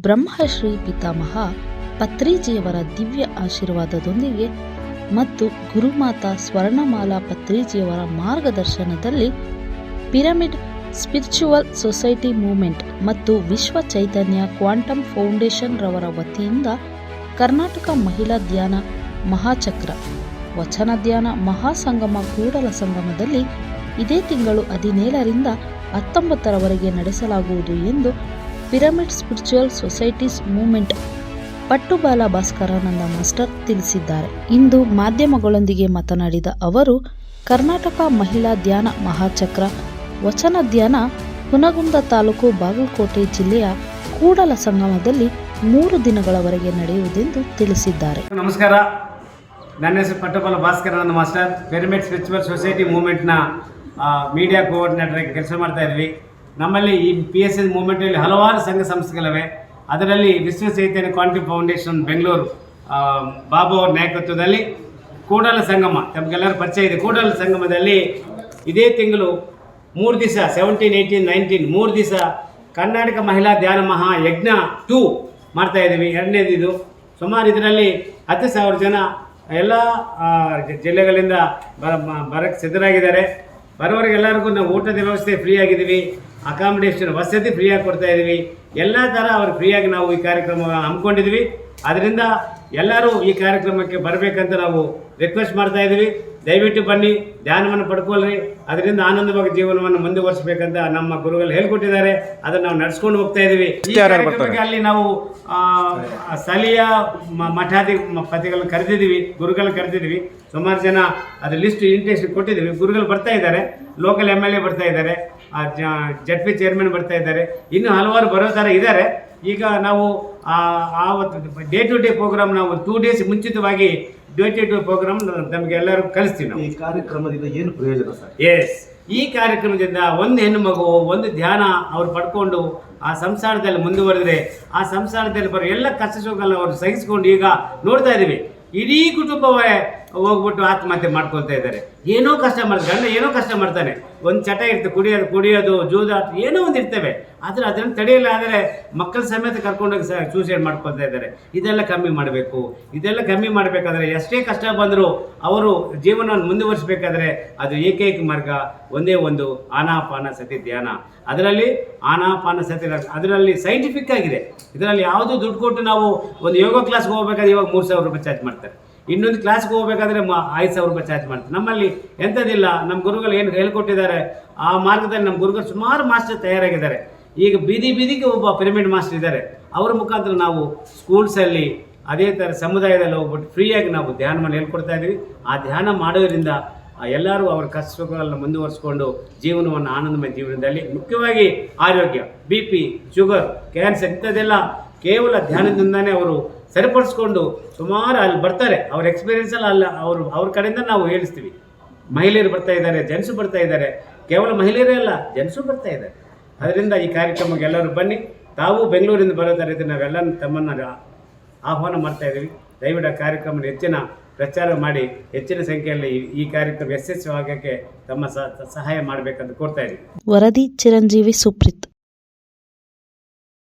ಬ್ರಹ್ಮಶ್ರೀ ಪಿತಾಮಹ ಪತ್ರಿಜಿಯವರ ದಿವ್ಯ ಆಶೀರ್ವಾದದೊಂದಿಗೆ ಮತ್ತು ಗುರುಮಾತಾ ಸ್ವರ್ಣಮಾಲಾ ಪತ್ರಿಜಿಯವರ ಮಾರ್ಗದರ್ಶನದಲ್ಲಿ ಪಿರಮಿಡ್ ಸ್ಪಿರಿಚುವಲ್ ಸೊಸೈಟಿ ಮೂವ್ಮೆಂಟ್ ಮತ್ತು ವಿಶ್ವ ಚೈತನ್ಯ ಕ್ವಾಂಟಮ್ ಫೌಂಡೇಶನ್ ರವರ ವತಿಯಿಂದ ಕರ್ನಾಟಕ ಮಹಿಳಾ ಧ್ಯಾನ ಮಹಾಚಕ್ರ ವಚನ ಧ್ಯಾನ ಮಹಾಸಂಗಮ ಕೂಡಲ ಸಂಗಮದಲ್ಲಿ ಇದೇ ತಿಂಗಳು 17ರಿಂದ 19ರವರೆಗೆ ನಡೆಸಲಾಗುವುದು ಎಂದು pyramid spiritual societies movement Pattubala Bhaskarananda master ತಿಳಿಸಿದ್ದಾರೆ. ಇಂದು ಮಾಧ್ಯಮಗಳೊಂದಿಗೆ ಮಾತನಾಡಿದ ಅವರು, ಕರ್ನಾಟಕ ಮಹಿಳಾ ಧ್ಯಾನ ಮಹಾಚಕ್ರ ವಚನ ಧ್ಯಾನ ಹುನಗುಂದ ತಾಲೂಕು ಬಾಗಲಕೋಟೆ ಜಿಲ್ಲೆಯ ಕೂಡಲ ಸಂಗಮದಲ್ಲಿ 3 ದಿನಗಳವರೆಗೆ ನಡೆಯುವುದೆಂದು ತಿಳಿಸಿದ್ದಾರೆ. ನಮಸ್ಕಾರ, ನನ್ನ ಹೆಸರು Pattubala Bhaskarananda master. Pyramid spiritual society ಮೂವ್ಮೆಂಟ್ನ ಮೀಡಿಯಾ ಕೋಆರ್ಡಿನೇಟರ್ ಆಗಿ ಕೆಲಸ ಮಾಡ್ತಾ ಇದ್ವಿ. ನಮ್ಮಲ್ಲಿ ಈ PSS ಮೂವ್ಮೆಂಟಲ್ಲಿ ಹಲವಾರು ಸಂಘ ಸಂಸ್ಥೆಗಳಿವೆ. ಅದರಲ್ಲಿ ವಿಶ್ವ ಚೈತನ್ಯ ಕ್ವಾಂಟಮ್ ಫೌಂಡೇಶನ್ ಬೆಂಗಳೂರು ಬಾಬು ಅವರ ನಾಯಕತ್ವದಲ್ಲಿ ಕೂಡಲ ಸಂಗಮ, ತಮಗೆಲ್ಲರೂ ಪರಿಚಯ ಇದೆ. ಕೂಡಲ ಸಂಗಮದಲ್ಲಿ ಇದೇ ತಿಂಗಳು 3 ದಿವಸ 17, 18, 19 3 ದಿವಸ ಕರ್ನಾಟಕ ಮಹಿಳಾ ಧ್ಯಾನ ಮಹಾಯಜ್ಞ 2 ಮಾಡ್ತಾ ಇದ್ದೀವಿ. ಎರಡನೇದು ಇದು. ಸುಮಾರು ಇದರಲ್ಲಿ 10,000 ಜನ ಎಲ್ಲ ಜಿಲ್ಲೆಗಳಿಂದ ಬರಕ್ಕೆ ಸಿದ್ಧರಾಗಿದ್ದಾರೆ. ಬರೋರಿಗೆಲ್ಲರಿಗೂ ನಾವು ಊಟದ ವ್ಯವಸ್ಥೆ ಫ್ರೀ ಆಗಿದ್ದೀವಿ, ಅಕಾಮಿಡೇಷನ್ ವಸತಿ ಫ್ರೀಯಾಗಿ ಕೊಡ್ತಾ ಇದ್ದೀವಿ. ಎಲ್ಲ ಥರ ಅವ್ರಿಗೆ ಫ್ರೀಯಾಗಿ ನಾವು ಈ ಕಾರ್ಯಕ್ರಮ ಹಮ್ಮಿಕೊಂಡಿದ್ದೀವಿ. ಅದರಿಂದ ಎಲ್ಲರೂ ಈ ಕಾರ್ಯಕ್ರಮಕ್ಕೆ ಬರಬೇಕಂತ ನಾವು ರಿಕ್ವೆಸ್ಟ್ ಮಾಡ್ತಾ ಇದ್ದೀವಿ. ದಯವಿಟ್ಟು ಬನ್ನಿ, ಧ್ಯಾನವನ್ನು ಪಡ್ಕೊಳ್ರಿ. ಅದರಿಂದ ಆನಂದವಾಗಿ ಜೀವನವನ್ನು ಮುಂದುವರಿಸಬೇಕಂತ ನಮ್ಮ ಗುರುಗಳು ಹೇಳ್ಕೊಟ್ಟಿದ್ದಾರೆ. ಅದನ್ನು ನಾವು ನಡ್ಸ್ಕೊಂಡು ಹೋಗ್ತಾ ಇದ್ದೀವಿ. ಈ ಕಾರ್ಯಕ್ರಮಕ್ಕೆ ಅಲ್ಲಿ ನಾವು ಸ್ಥಳೀಯ ಮಠಾಧಿಪತಿಗಳನ್ನು ಕರೆದಿದ್ದೀವಿ, ಗುರುಗಳನ್ನ ಕರೆದಿದ್ದೀವಿ. ಸುಮಾರು ಜನ ಅದು ಲಿಸ್ಟ್ ಇಂಟ್ರೆಸ್ಟ್ ಕೊಟ್ಟಿದ್ದೀವಿ. ಗುರುಗಳು ಬರ್ತಾ ಇದ್ದಾರೆ, ಲೋಕಲ್ MLA ಬರ್ತಾ ಇದ್ದಾರೆ, ZP ಚೇರ್ಮನ್ ಬರ್ತಾ ಇದ್ದಾರೆ, ಇನ್ನೂ ಹಲವಾರು ಬರೋ ಥರ ಇದ್ದಾರೆ. ಈಗ ನಾವು ಆವತ್ತು ಡೇ ಟು ಡೇ ಪ್ರೋಗ್ರಾಮ್ ನಾವು 2 ಡೇಸ್ ಮುಂಚಿತವಾಗಿ ಡೇ ಟು ಡೇ ಪ್ರೋಗ್ರಾಮ್ ನಮಗೆ ಎಲ್ಲರೂ ಕಲಿಸ್ತೀವಿ. ನಾವು ಈ ಕಾರ್ಯಕ್ರಮದಿಂದ ಏನು ಪ್ರಯೋಜನ ಸರ್? ಈ ಕಾರ್ಯಕ್ರಮದಿಂದ ಒಂದು ಹೆಣ್ಣು ಮಗು ಒಂದು ಧ್ಯಾನ ಅವ್ರು ಪಡ್ಕೊಂಡು ಆ ಸಂಸಾರದಲ್ಲಿ ಮುಂದುವರೆದ್ರೆ ಆ ಸಂಸಾರದಲ್ಲಿ ಬರೋ ಎಲ್ಲ ಕಷ್ಟ ಸುಖಗಳನ್ನ ಅವರು ಸಹಿಸ್ಕೊಂಡು ಈಗ ನೋಡ್ತಾ ಇದ್ದೀವಿ. ಇಡೀ ಕುಟುಂಬವೇ ಹೋಗ್ಬಿಟ್ಟು ಆತ್ಮಹತ್ಯೆ ಮಾಡ್ಕೊಳ್ತಾ ಇದ್ದಾರೆ. ಏನೋ ಕಷ್ಟ ಮಾಡ್ತಾರೆ, ಗಂಡ ಏನೋ ಕಷ್ಟ ಮಾಡ್ತಾನೆ, ಒಂದು ಚಟ ಇರ್ತದೆ, ಕುಡಿಯೋದು ಜೂದಾಟ ಏನೋ ಒಂದು ಇರ್ತವೆ. ಆದರೆ ಅದನ್ನು ತಡೆಯಲಾದರೆ ಮಕ್ಕಳ ಸಮೇತ ಕರ್ಕೊಂಡೋಗಿ ಸೂಸೈಡ್ ಮಾಡ್ಕೊಳ್ತಾ ಇದ್ದಾರೆ. ಇದೆಲ್ಲ ಕಮ್ಮಿ ಮಾಡಬೇಕು. ಇದೆಲ್ಲ ಕಮ್ಮಿ ಮಾಡಬೇಕಾದ್ರೆ ಎಷ್ಟೇ ಕಷ್ಟ ಬಂದರೂ ಅವರು ಜೀವನವನ್ನು ಮುಂದುವರಿಸಬೇಕಾದ್ರೆ ಅದು ಏಕೈಕ ಮಾರ್ಗ ಒಂದೇ ಒಂದು ಆನಾಪಾನ ಸತಿ ಧ್ಯಾನ. ಅದರಲ್ಲಿ ಆನಾಪಾನ ಸತಿ ಅದರಲ್ಲಿ ಸೈಂಟಿಫಿಕ್ ಆಗಿದೆ. ಇದರಲ್ಲಿ ಯಾವುದು ದುಡ್ಡು ಕೊಟ್ಟು ನಾವು ಒಂದು ಯೋಗ ಕ್ಲಾಸ್ಗೆ ಹೋಗ್ಬೇಕಾದ್ರೆ ಇವಾಗ 3,000 ರೂಪಾಯಿ ಚಾರ್ಜ್ ಮಾಡ್ತಾರೆ. ಇನ್ನೊಂದು ಕ್ಲಾಸ್ಗೆ ಹೋಗ್ಬೇಕಾದ್ರೆ 5,000 ರೂಪಾಯಿ ಚಾರ್ಜ್ ಮಾಡ್ತಾರೆ. ನಮ್ಮಲ್ಲಿ ಎಂಥದಿಲ್ಲ. ನಮ್ಮ ಗುರುಗಳು ಏನು ಹೇಳ್ಕೊಟ್ಟಿದ್ದಾರೆ ಆ ಮಾರ್ಗದಲ್ಲಿ ನಮ್ಮ ಗುರುಗಳು ಸುಮಾರು ಮಾಸ್ಟರ್ ತಯಾರಾಗಿದ್ದಾರೆ. ಈಗ ಬೀದಿಗೆ ಒಬ್ಬ ಪಿರಮಿಡ್ ಮಾಸ್ಟರ್ ಇದ್ದಾರೆ. ಅವರ ಮುಖಾಂತರ ನಾವು ಸ್ಕೂಲ್ಸಲ್ಲಿ ಅದೇ ಥರ ಸಮುದಾಯದಲ್ಲಿ ಹೋಗ್ಬಿಟ್ಟು ಫ್ರೀಯಾಗಿ ನಾವು ಧ್ಯಾನವನ್ನು ಹೇಳ್ಕೊಡ್ತಾ ಇದ್ದೀವಿ. ಆ ಧ್ಯಾನ ಮಾಡೋದ್ರಿಂದ ಎಲ್ಲರೂ ಅವರ ಕಷ್ಟಗಳನ್ನು ಮುಂದುವರಿಸ್ಕೊಂಡು ಜೀವನವನ್ನು ಆನಂದಮಯ ಜೀವನದಲ್ಲಿ ಮುಖ್ಯವಾಗಿ ಆರೋಗ್ಯ, BP, ಶುಗರ್, ಕ್ಯಾನ್ಸರ್ ಇಂಥದ್ದೆಲ್ಲ ಕೇವಲ ಧ್ಯಾನದಿಂದನೇ ಅವರು ಸರಿಪಡಿಸ್ಕೊಂಡು ಸುಮಾರು ಅಲ್ಲಿ ಬರ್ತಾರೆ. ಅವ್ರ ಎಕ್ಸ್ಪೀರಿಯನ್ಸಲ್ಲಿ ಅಲ್ಲ ಅವ್ರ ಕಡೆಯಿಂದ ನಾವು ಹೇಳಿಸ್ತೀವಿ. ಮಹಿಳೆಯರು ಬರ್ತಾ ಇದ್ದಾರೆ, ಜೆಂಟ್ಸು ಬರ್ತಾ ಇದ್ದಾರೆ. ಕೇವಲ ಮಹಿಳೆಯರೇ ಅಲ್ಲ, ಜೆಂಟ್ಸು ಬರ್ತಾ ಇದ್ದಾರೆ. ಅದರಿಂದ ಈ ಕಾರ್ಯಕ್ರಮಕ್ಕೆ ಎಲ್ಲರೂ ಬನ್ನಿ. ತಾವು ಬೆಂಗಳೂರಿಂದ ಬರೋ ಥರ ನಾವೆಲ್ಲ ತಮ್ಮನ್ನು ಆಹ್ವಾನ ಮಾಡ್ತಾ ಇದ್ದೀವಿ. ದಯವಿಟ್ಟು ಆ ಕಾರ್ಯಕ್ರಮ ಹೆಚ್ಚಿನ ಪ್ರಚಾರ ಮಾಡಿ ಹೆಚ್ಚಿನ ಸಂಖ್ಯೆಯಲ್ಲಿ ಈ ಕಾರ್ಯಕ್ರಮ ಯಶಸ್ವಿಯಾಗಕ್ಕೆ ತಮ್ಮ ಸಹಾಯ ಮಾಡಬೇಕಂತ ಕೋರ್ತಾ ಇದ್ದೀವಿ. ವರದಿ ಚಿರಂಜೀವಿ ಸುಪ್ರೀತ್.